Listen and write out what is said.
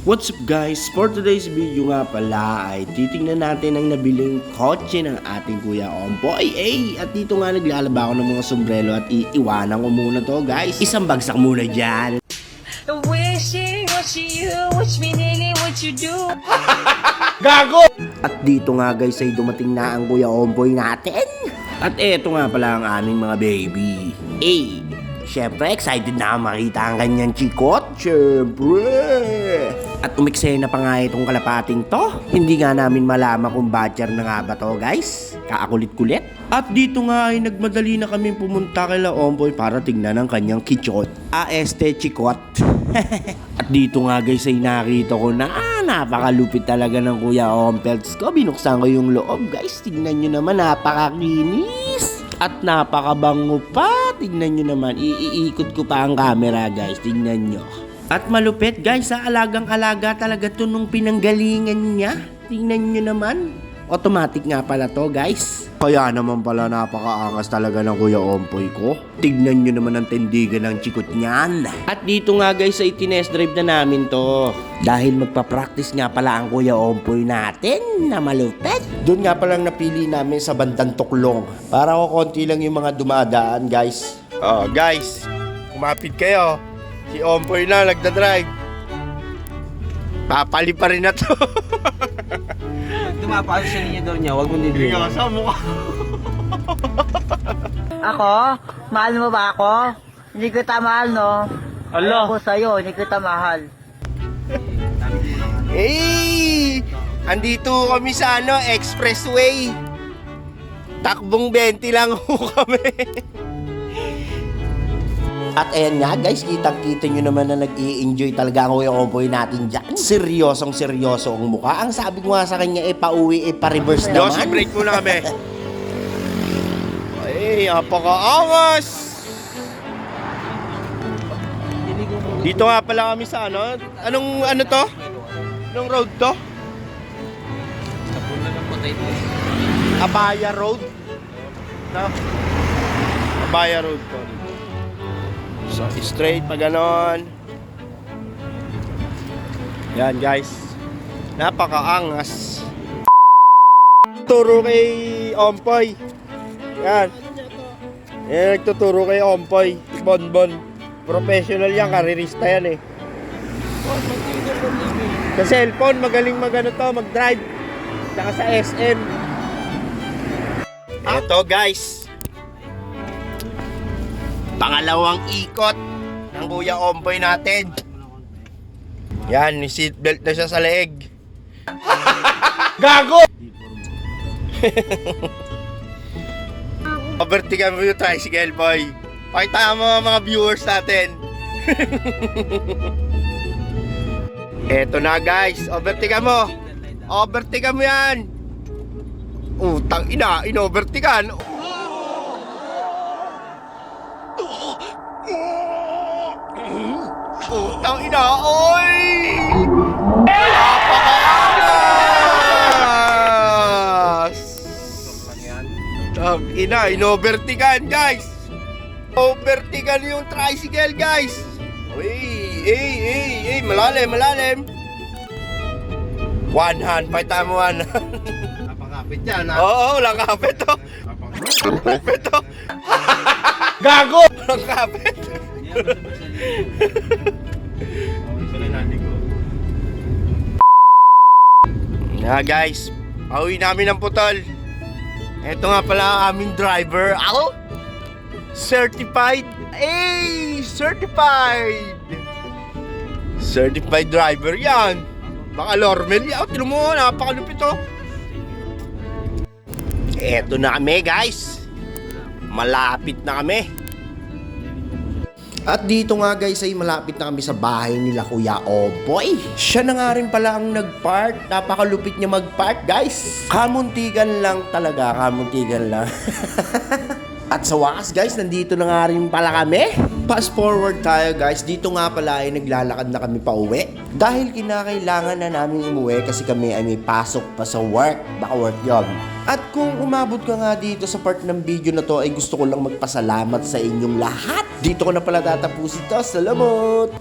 What's up guys? For today's video nga pala ay titingnan natin ang nabiling kotse ng ating Kuya Ompoy. At dito nga naglalaba ako ng mga sombrero at iiwanan ko muna to guys. Isang bagsak muna dyan. Wishing what you wish me nearly what you do. Gago! At dito nga guys ay dumating na ang Kuya Ompoy natin. At eto nga pala ang aming mga baby. Siyempre excited na ako makita ang kanyang chikot. Siyempre! At umiksena pa nga itong kalapating to. Hindi nga namin malaman kung batcher na nga ba to guys. Kaakulit-kulit. At dito nga ay nagmadali na kami pumunta kay La Ompoy para tignan ang kanyang kichot. Chikot. At dito nga guys ay nakita ko na napakalupit talaga ng Kuya Ompelts ko. Binuksan ko yung loob guys. Tignan nyo naman, napakakinis. At napakabango pa. Tignan nyo naman, iikot ko pa ang camera guys. Tignan nyo. At malupit guys, alagang-alaga talaga to nung pinanggalingan niya. Tingnan nyo naman. Automatic nga pala to guys. Kaya naman pala napakaangas talaga ng Kuya Ompoy ko. Tignan nyo naman ang tindigan ng chikot niyan. At dito nga guys ay tinest drive na namin to. Dahil magpa-practice nga pala ang Kuya Ompoy natin na malupit. Doon nga palang napili namin sa bandang Tuklong. Para ko konti lang yung mga dumadaan guys. Guys, kumapit kayo. Si Ompoy na nagdadrive. Papali pa rin na to. Dumapasok sa linya daw niya, huwag mo nililiyan. Seryoso mukha. Ako? Mahal mo ba ako? Hindi kita mahal, no? Ala! Ako sa'yo, hindi kita mahal. Andito kami sa expressway. Takbong 20 lang ho kami. At ayan nga guys, kitang-kita nyo naman na nag-i-enjoy talaga ang Kuya Ompoy natin dyan. Seryosong-seryoso ang mukha. Ang sabi ko nga sa kanya, pauwi, pa-reverse naman. Yosi, break muna kami. Napaka-angas! Dito nga pala kami sa Anong to? Anong road to? Abaya Road? No? Abaya Road to. So, straight pa ganon. Yan guys. Napakaangas. Turo kay Ompoy. Yan. Nagtuturo kay Ompoy. Bonbon. Professional yan. Karirista yan eh. Sa cellphone, magaling mag-drive. Saka sa SM. Ito guys. Pangalawang ikot ng Kuya Ompoy natin. Yan, may seatbelt na siya sa leeg. Gago! Overtigan mo yung tricycle, boy. Pakita mo mga viewers natin. Eto na guys, overtigan mo. Overtigan mo yan. Utang ina, inovertigan. Utang ina, oy! Napakaangas! Tang ina, inovertigan guys! Overtigan yung tricycle guys! Malalim! One hand, pakita mo one hand. Napakapit yan, ha? Oo, walang kapit to. Kapit to. Gago! Walang kapit. Guys, pauwi namin ng putol. Ito nga pala ang aming driver. Ako? Certified. Certified. Certified driver yan. Baka Lormel yan. Tinan mo, napakalupit to. Eto na kami guys. Malapit na kami. At dito nga guys ay malapit na kami sa bahay nila Kuya Ompoy. Siya na nga rin pala ang nag-park. Napakalupit niya mag-park guys. Kamuntigan lang talaga, kamuntigan lang. At sa wakas guys, nandito na nga rin pala kami. Fast forward tayo guys, dito nga pala ay naglalakad na kami pa uwi. Dahil kinakailangan na namin umuwi kasi kami ay may pasok pa sa work. Baka work yun. At kung umabot ka nga dito sa part ng video na to ay gusto ko lang magpasalamat sa inyong lahat. Dito ko na pala tatapusin to. Salamat!